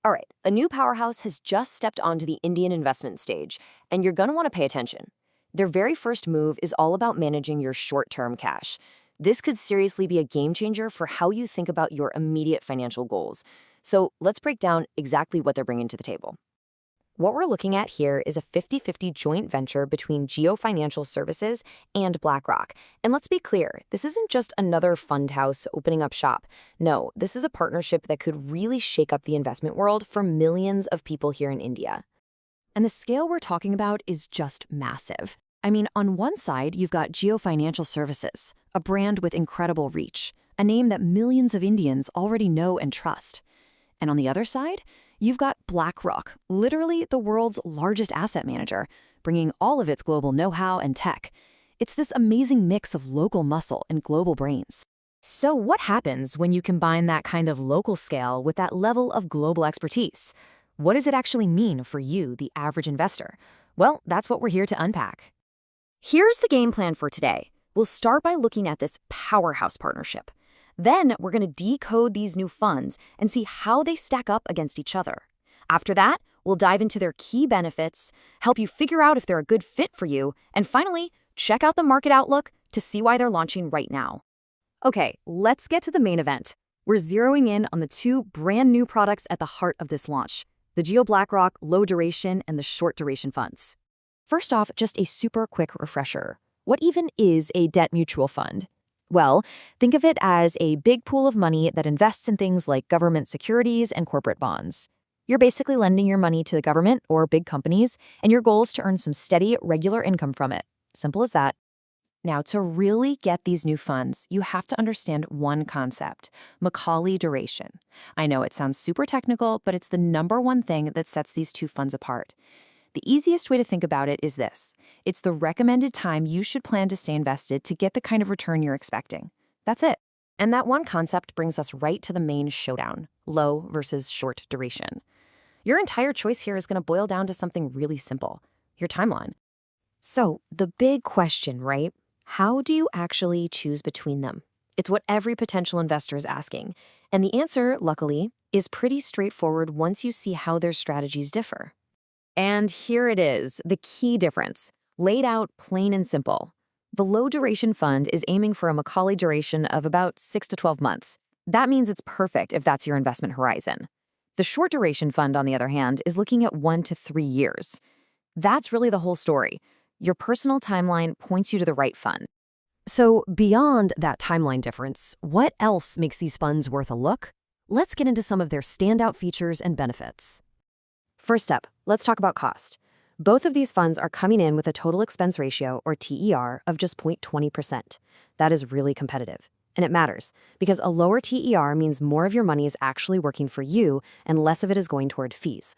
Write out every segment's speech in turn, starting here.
All right, a new powerhouse has just stepped onto the Indian investment stage, and you're going to want to pay attention. Their very first move is all about managing your short-term cash. This could seriously be a game changer for how you think about your immediate financial goals. So let's break down exactly what they're bringing to the table. What we're looking at here is a 50-50 joint venture between Jio Financial Services and BlackRock. And let's be clear, this isn't just another fund house opening up shop. No, this is a partnership that could really shake up the investment world for millions of people here in India. And the scale we're talking about is just massive. I mean, on one side, you've got Jio Financial Services, a brand with incredible reach, a name that millions of Indians already know and trust. And on the other side, you've got BlackRock, literally the world's largest asset manager, bringing all of its global know-how and tech. It's this amazing mix of local muscle and global brains. So what happens when you combine that kind of local scale with that level of global expertise? What does it actually mean for you, the average investor? Well, that's what we're here to unpack. Here's the game plan for today. We'll start by looking at this powerhouse partnership. Then we're going to decode these new funds and see how they stack up against each other. After that, we'll dive into their key benefits, help you figure out if they're a good fit for you, and finally, check out the market outlook to see why they're launching right now. Okay, let's get to the main event. We're zeroing in on the two brand new products at the heart of this launch, the JioBlackRock Low Duration and the Short Duration Funds. First off, just a super quick refresher. What even is a debt mutual fund? Well, think of it as a big pool of money that invests in things like government securities and corporate bonds. You're basically lending your money to the government or big companies, and your goal is to earn some steady, regular income from it. Simple as that. Now, to really get these new funds, you have to understand one concept, Macaulay duration. I know it sounds super technical, but it's the #1 thing that sets these two funds apart. The easiest way to think about it is this. It's the recommended time you should plan to stay invested to get the kind of return you're expecting. That's it. And that one concept brings us right to the main showdown, low versus short duration. Your entire choice here is going to boil down to something really simple, your timeline. So the big question, right? How do you actually choose between them? It's what every potential investor is asking. And the answer, luckily, is pretty straightforward once you see how their strategies differ. And here it is, the key difference, laid out plain and simple. The low duration fund is aiming for a Macaulay duration of about 6 to 12 months. That means it's perfect if that's your investment horizon. The short duration fund, on the other hand, is looking at 1 to 3 years. That's really the whole story. Your personal timeline points you to the right fund. So beyond that timeline difference, what else makes these funds worth a look? Let's get into some of their standout features and benefits. First up, let's talk about cost. Both of these funds are coming in with a total expense ratio, or TER, of just 0.20%. That is really competitive. And it matters, because a lower TER means more of your money is actually working for you and less of it is going toward fees.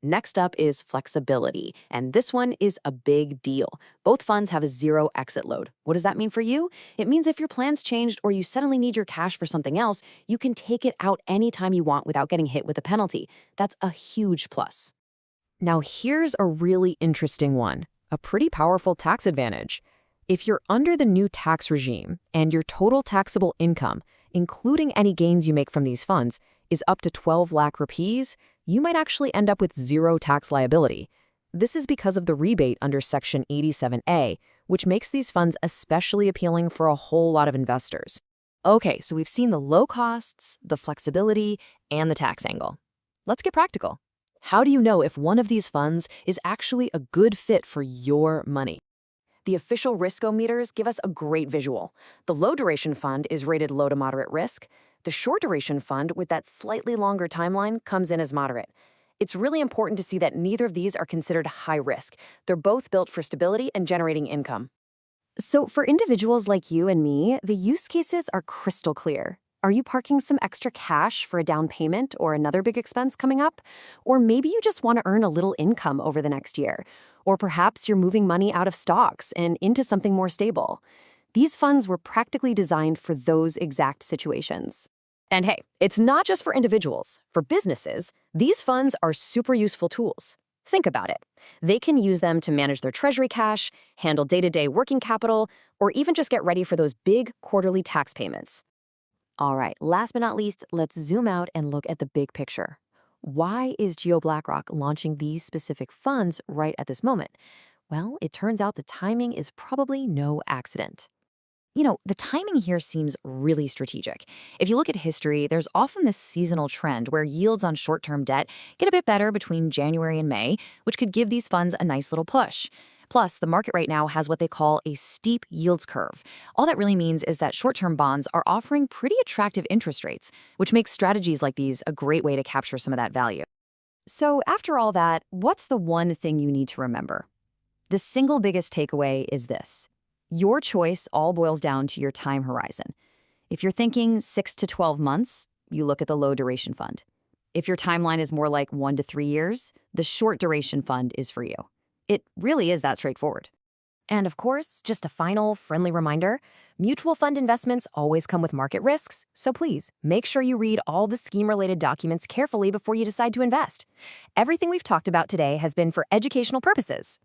Next up is flexibility, and this one is a big deal. Both funds have a 0 exit load. What does that mean for you? It means if your plans changed or you suddenly need your cash for something else, you can take it out anytime you want without getting hit with a penalty. That's a huge plus. Now here's a really interesting one, a pretty powerful tax advantage. If you're under the new tax regime and your total taxable income, including any gains you make from these funds, is up to 12 lakh rupees, you might actually end up with 0 tax liability. This is because of the rebate under Section 87A, which makes these funds especially appealing for a whole lot of investors. Okay, so we've seen the low costs, the flexibility, and the tax angle. Let's get practical. How do you know if one of these funds is actually a good fit for your money? The official riskometers give us a great visual. The low duration fund is rated low to moderate risk. The short duration fund, with that slightly longer timeline, comes in as moderate. It's really important to see that neither of these are considered high risk. They're both built for stability and generating income. So for individuals like you and me, the use cases are crystal clear. Are you parking some extra cash for a down payment or another big expense coming up? Or maybe you just want to earn a little income over the next year. Or perhaps you're moving money out of stocks and into something more stable. These funds were practically designed for those exact situations. And hey, it's not just for individuals. For businesses, these funds are super useful tools. Think about it. They can use them to manage their treasury cash, handle day-to-day working capital, or even just get ready for those big quarterly tax payments. All right, last but not least, let's zoom out and look at the big picture. Why is JioBlackRock launching these specific funds right at this moment? Well, it turns out the timing is probably no accident. The timing here seems really strategic. If you look at history, there's often this seasonal trend where yields on short term debt get a bit better between January and May, which could give these funds a nice little push. Plus, the market right now has what they call a steep yields curve. All that really means is that short term bonds are offering pretty attractive interest rates, which makes strategies like these a great way to capture some of that value. So, after all that, what's the one thing you need to remember? The single biggest takeaway is this: your choice all boils down to your time horizon. If you're thinking 6 to 12 months, you look at the low duration fund. If your timeline is more like 1 to 3 years, the short duration fund is for you. It really is that straightforward. And of course, just a final friendly reminder, mutual fund investments always come with market risks, so please make sure you read all the scheme-related documents carefully before you decide to invest. Everything we've talked about today has been for educational purposes.